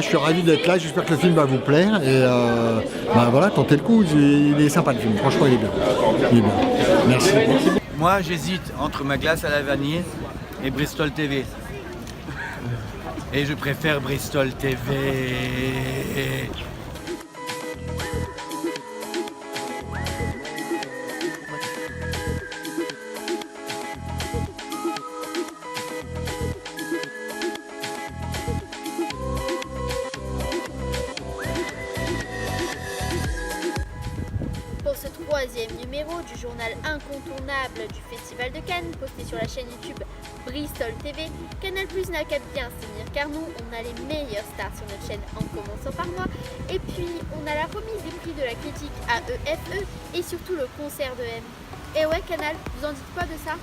Je suis ravi d'être là, j'espère que le film va vous plaire et voilà, tentez le coup, il est sympa le film, franchement il est bien. Il est bien. Merci. Moi j'hésite entre ma glace à la vanille et Bristol TV. Et je préfère Bristol TV. Pour ce troisième numéro du journal incontournable du Festival de Cannes, posté sur la chaîne YouTube Bristol TV, Canal+ n'a qu'à bien se tenir car nous, on a les meilleures stars sur notre chaîne en commençant par moi. Et puis, on a la remise des prix de la critique AEFE et surtout le concert de M. Et ouais, Canal, vous en dites quoi de ça ?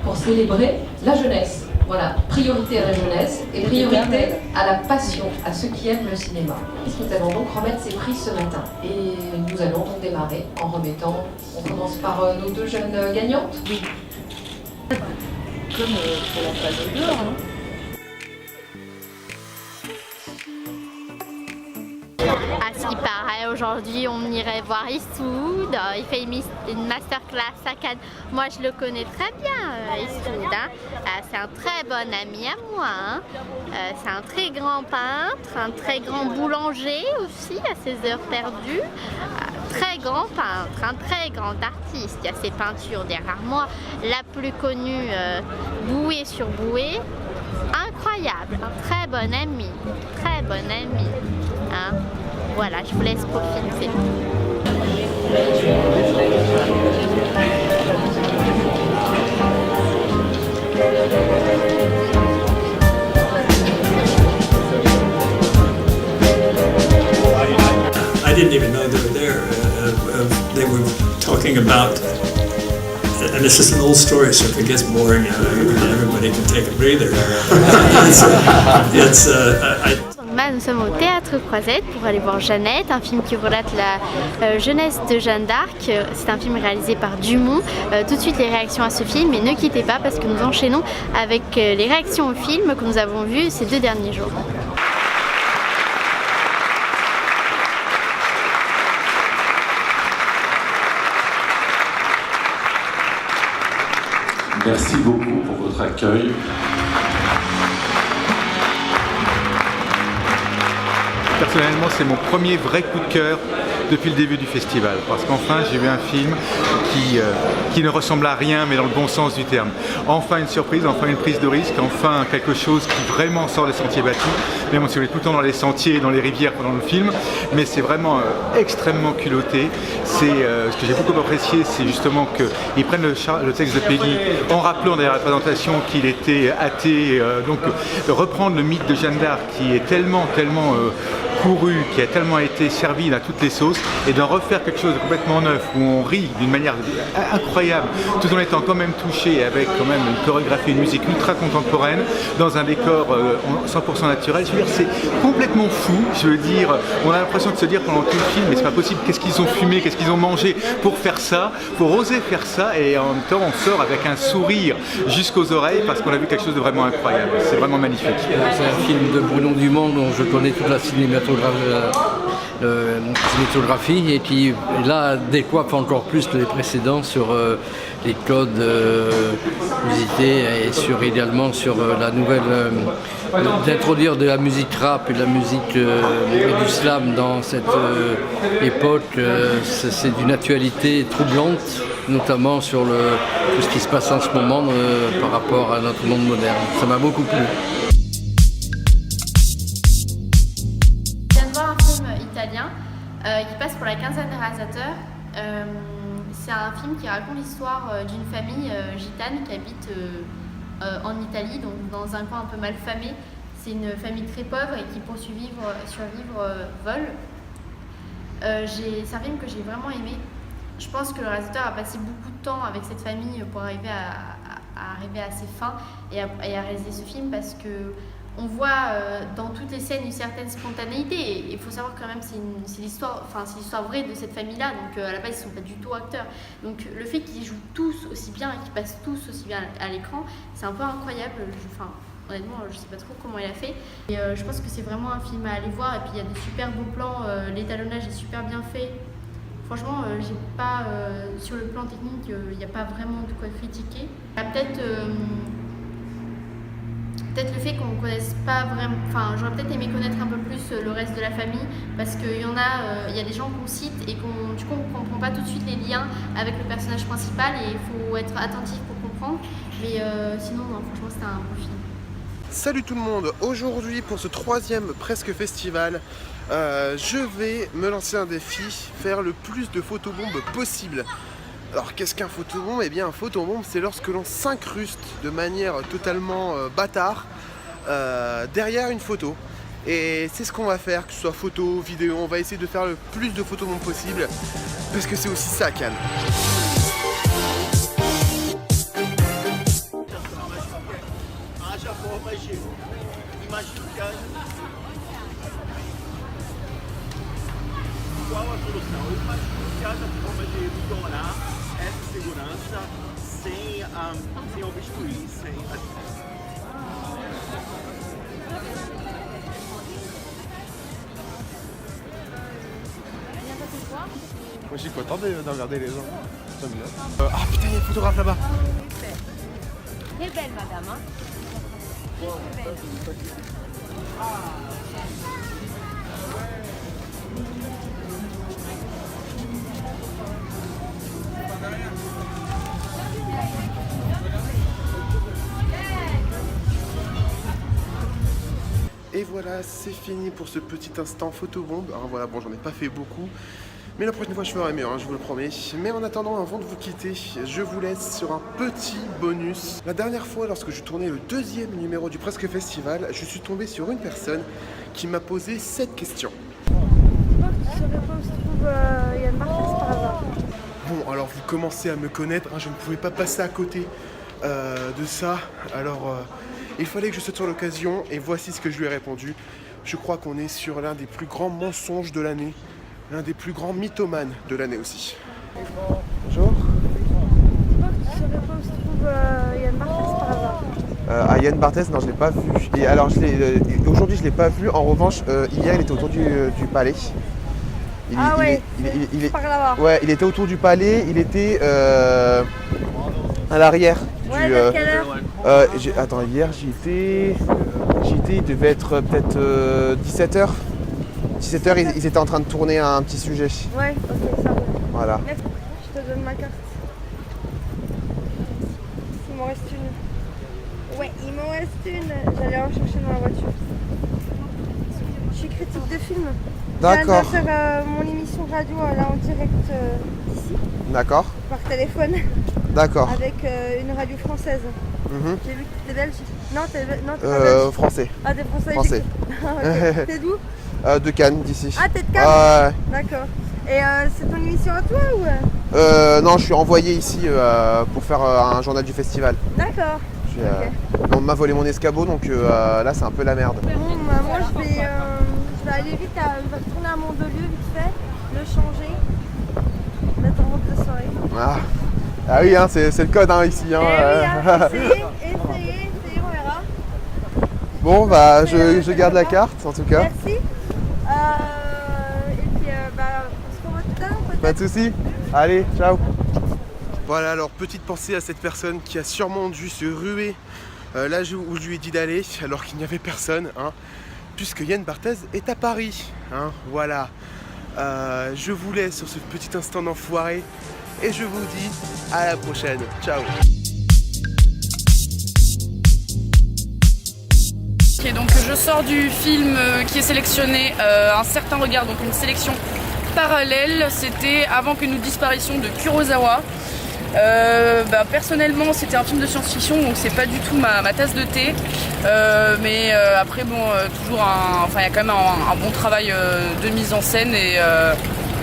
Pour célébrer la jeunesse. Voilà, priorité à la jeunesse et priorité à la passion, à ceux qui aiment le cinéma. Nous allons donc remettre ces prix ce matin. Et nous allons donc démarrer en remettant, on commence par nos deux jeunes gagnantes. Oui. Comme pour la phase d'or, hein. À ce qui paraît, aujourd'hui on irait voir Eastwood, il fait une masterclass à Cannes. Moi je le connais très bien, Eastwood, hein. C'est un très bon ami à moi, hein. C'est un très grand peintre, un très grand boulanger aussi à ses heures perdues. Très grand peintre, un très grand artiste, il y a ses peintures derrière moi. La plus connue, Bouée sur Bouée, incroyable, un très bon ami, hein. Voilà, je vous laisse profiter. I didn't even know they were there. They were talking about, and this is an old story, so if it gets boring, everybody can take a breather. Nous sommes au Théâtre Croisette pour aller voir Jeannette, un film qui relate la jeunesse de Jeanne d'Arc. C'est un film réalisé par Dumont. Tout de suite les réactions à ce film, mais ne quittez pas parce que nous enchaînons avec les réactions au film que nous avons vues ces 2 derniers jours. Merci beaucoup pour votre accueil. Personnellement, c'est mon premier vrai coup de cœur depuis le début du festival, parce qu'enfin j'ai vu un film qui ne ressemble à rien, mais dans le bon sens du terme. Enfin une surprise, enfin une prise de risque, enfin quelque chose qui vraiment sort des sentiers battus. Même si on est tout le temps dans les sentiers et dans les rivières pendant le film, mais c'est vraiment extrêmement culotté. Ce que j'ai beaucoup apprécié, c'est justement qu'ils prennent le texte de Peggy en rappelant derrière la présentation qu'il était athée, donc de reprendre le mythe de Jeanne d'Arc qui est tellement couru, qui a tellement été servi à toutes les sauces, et d'en refaire quelque chose de complètement neuf, où on rit d'une manière incroyable, tout en étant quand même touché avec quand même une chorégraphie, une musique ultra contemporaine, dans un décor 100% naturel. Je veux dire, c'est complètement fou. Je veux dire, on a l'impression de se dire pendant tout le film, mais c'est pas possible, qu'est-ce qu'ils ont fumé, qu'est-ce qu'ils ont mangé pour faire ça, pour oser faire ça, et en même temps on sort avec un sourire jusqu'aux oreilles parce qu'on a vu quelque chose de vraiment incroyable. C'est vraiment magnifique. C'est un film de Bruno Dumont dont je connais toute la cinématographie et qui là décoiffe encore plus les précédents sur les codes musiqués et également sur la nouvelle d'introduire de la musique rap et de la musique et du slam dans cette époque. C'est d'une actualité troublante, notamment sur tout ce qui se passe en ce moment par rapport à notre monde moderne. Ça m'a beaucoup plu. Italien qui passe pour la quinzaine des réalisateurs. C'est un film qui raconte l'histoire d'une famille gitane qui habite en Italie, donc dans un coin un peu mal famé. C'est une famille très pauvre et qui pour survivre vole. C'est un film que j'ai vraiment aimé. Je pense que le réalisateur a passé beaucoup de temps avec cette famille pour arriver à ses fins et à réaliser ce film, parce que on voit dans toutes les scènes une certaine spontanéité, et il faut savoir quand même c'est l'histoire vraie de cette famille-là, donc à la base ils sont pas du tout acteurs. Donc le fait qu'ils jouent tous aussi bien et qu'ils passent tous aussi bien à l'écran, c'est un peu incroyable. Honnêtement, je sais pas trop comment il a fait. Et je pense que c'est vraiment un film à aller voir, et puis il y a des super beaux plans, l'étalonnage est super bien fait. Franchement, j'ai pas sur le plan technique, il n'y a pas vraiment de quoi critiquer. Il y a peut-être le fait qu'on ne connaisse pas vraiment, j'aurais peut-être aimé connaître un peu plus le reste de la famille, parce qu'il y a des gens qu'on cite et du coup on ne comprend pas tout de suite les liens avec le personnage principal, et il faut être attentif pour comprendre. Mais sinon, non, franchement, c'était un bon film. Salut tout le monde, aujourd'hui pour ce 3e presque festival, je vais me lancer un défi, faire le plus de photobombes possible. Alors qu'est-ce qu'un photobombe? Eh bien un photobombe, c'est lorsque l'on s'incruste de manière totalement bâtard derrière une photo. Et c'est ce qu'on va faire, que ce soit photo, vidéo, on va essayer de faire le plus de photobombes possible, parce que c'est aussi ça Cannes. Qual a solução? Eu imagino que haja forma de melhorar essa segurança sem obstruir, sem... Moi je suis content de regarder les gens. J'aime bien. Ah putain, il y a un photographe là-bas. Très belle madame, hein. Très belle. Et voilà, c'est fini pour ce petit instant photobombe. Alors voilà, bon, j'en ai pas fait beaucoup, mais la prochaine fois je ferai mieux, hein, je vous le promets. Mais en attendant, avant de vous quitter, je vous laisse sur un petit bonus. La dernière fois, lorsque je tournais le 2e numéro du Presque Festival, je suis tombé sur une personne qui m'a posé cette question. Bon, alors vous commencez à me connaître, hein, je ne pouvais pas passer à côté de ça. Alors il fallait que je saute sur l'occasion, et voici ce que je lui ai répondu. Je crois qu'on est sur l'un des plus grands mensonges de l'année, l'un des plus grands mythomanes de l'année aussi. Bonjour. Yann Barthès par hasard. Yann Barthès, non, je ne l'ai pas vu. Et alors, aujourd'hui, je ne l'ai pas vu. En revanche, hier, il était autour du palais. Il est par là-bas. Ouais, il était autour du palais. Il était à l'arrière. Ouais, vers quelle heure Attends, hier, j'y étais, il devait être peut-être 17h. 17h, ils étaient en train de tourner un petit sujet. Ouais, ok, ça roule. Voilà. Merci. Je te donne ma carte. Il m'en reste une. Ouais, il m'en reste une. J'allais en chercher dans la voiture. Je suis critique de film. D'accord. Je viens de faire mon émission radio là en direct d'ici. D'accord. Par téléphone. D'accord. Avec une radio française. J'ai vu que t'étais belge. Non, t'es pas belge. Français. Ah, t'es français. Français. Okay. T'es d'où? De Cannes, d'ici. Ah, t'es de Cannes. D'accord. Et c'est ton émission à toi ou Non, je suis envoyé ici pour faire un journal du festival. D'accord. On m'a volé mon escabeau, donc là c'est un peu la merde. Bon, bah, moi je vais aller vite, je vais retourner à Mondelieu vite fait, le changer, mettre en route de soirée. Ah oui, hein, c'est le code hein, ici. Hein, essayez, on verra. Bon, bah je garde la carte en tout cas. Merci. Et Pas de soucis. Allez, ciao. Voilà, alors petite pensée à cette personne qui a sûrement dû se ruer là où je lui ai dit d'aller, alors qu'il n'y avait personne, hein, puisque Yann Barthès est à Paris. Hein, voilà. Je vous laisse sur ce petit instant d'enfoiré et je vous dis à la prochaine. Ciao. Ok, donc je sors du film qui est sélectionné Un certain regard, donc une sélection parallèle. C'était Avant que nous disparaissions de Kurosawa. Personnellement c'était un film de science-fiction, donc c'est pas du tout ma tasse de thé, mais après bon, toujours il y a quand même un bon travail de mise en scène et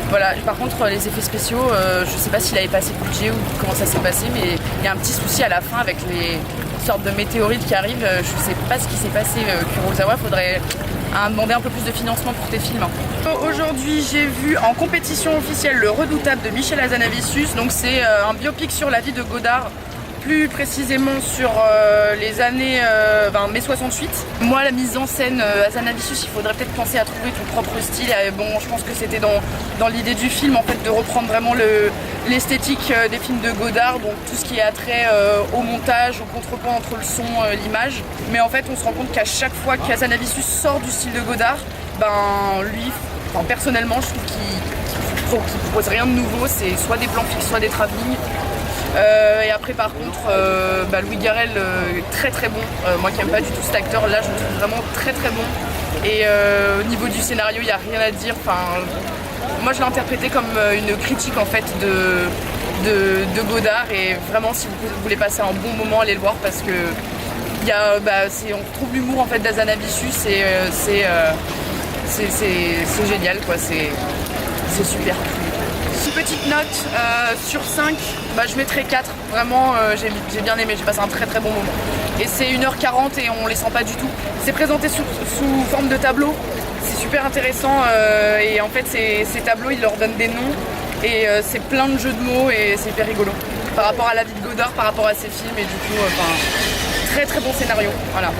voilà. Par contre les effets spéciaux, je sais pas s'il avait pas assez de budget ou comment ça s'est passé, mais il y a un petit souci à la fin avec les sortes de météorites qui arrivent. Je sais pas ce qui s'est passé. Kurosawa, faudrait demander un peu plus de financement pour tes films. Aujourd'hui j'ai vu en compétition officielle Le Redoutable de Michel Hazanavicius. Donc c'est un biopic sur la vie de Godard, plus précisément sur les années mai 68. Moi la mise en scène Hazanavicius, il faudrait peut-être penser à trouver ton propre style. Bon, je pense que c'était dans l'idée du film en fait de reprendre vraiment l'esthétique des films de Godard, donc tout ce qui est attrait au montage, au contrepoint entre le son, l'image. Mais en fait on se rend compte qu'à chaque fois qu'Hazanavicius sort du style de Godard, lui, personnellement je trouve qu'il propose rien de nouveau, c'est soit des plans fixes, soit des travelling. Et après par contre Louis Garrel très très bon, moi qui aime pas du tout cet acteur là, je le trouve vraiment très très bon. Et au niveau du scénario il n'y a rien à dire. Moi je l'ai interprété comme une critique en fait de Godard, et vraiment si vous voulez passer un bon moment, allez le voir parce que on retrouve l'humour en fait d'Hazanavicius et c'est génial quoi, c'est super. Une petite note sur 5, je mettrai 4. Vraiment j'ai bien aimé, j'ai passé un très très bon moment. Et c'est 1h40 et on les sent pas du tout. C'est présenté sous forme de tableau. C'est super intéressant et en fait ces tableaux ils leur donnent des noms et c'est plein de jeux de mots et c'est hyper rigolo. Par rapport à la vie de Godard, par rapport à ses films et du coup très très bon scénario. Voilà.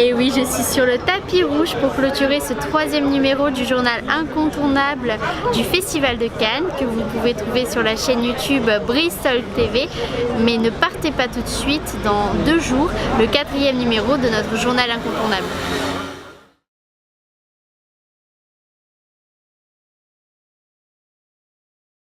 Et oui, je suis sur le tapis rouge pour clôturer ce 3e numéro du journal incontournable du Festival de Cannes que vous pouvez trouver sur la chaîne YouTube Bristol TV. Mais ne partez pas tout de suite, dans 2 jours, le 4e numéro de notre journal incontournable.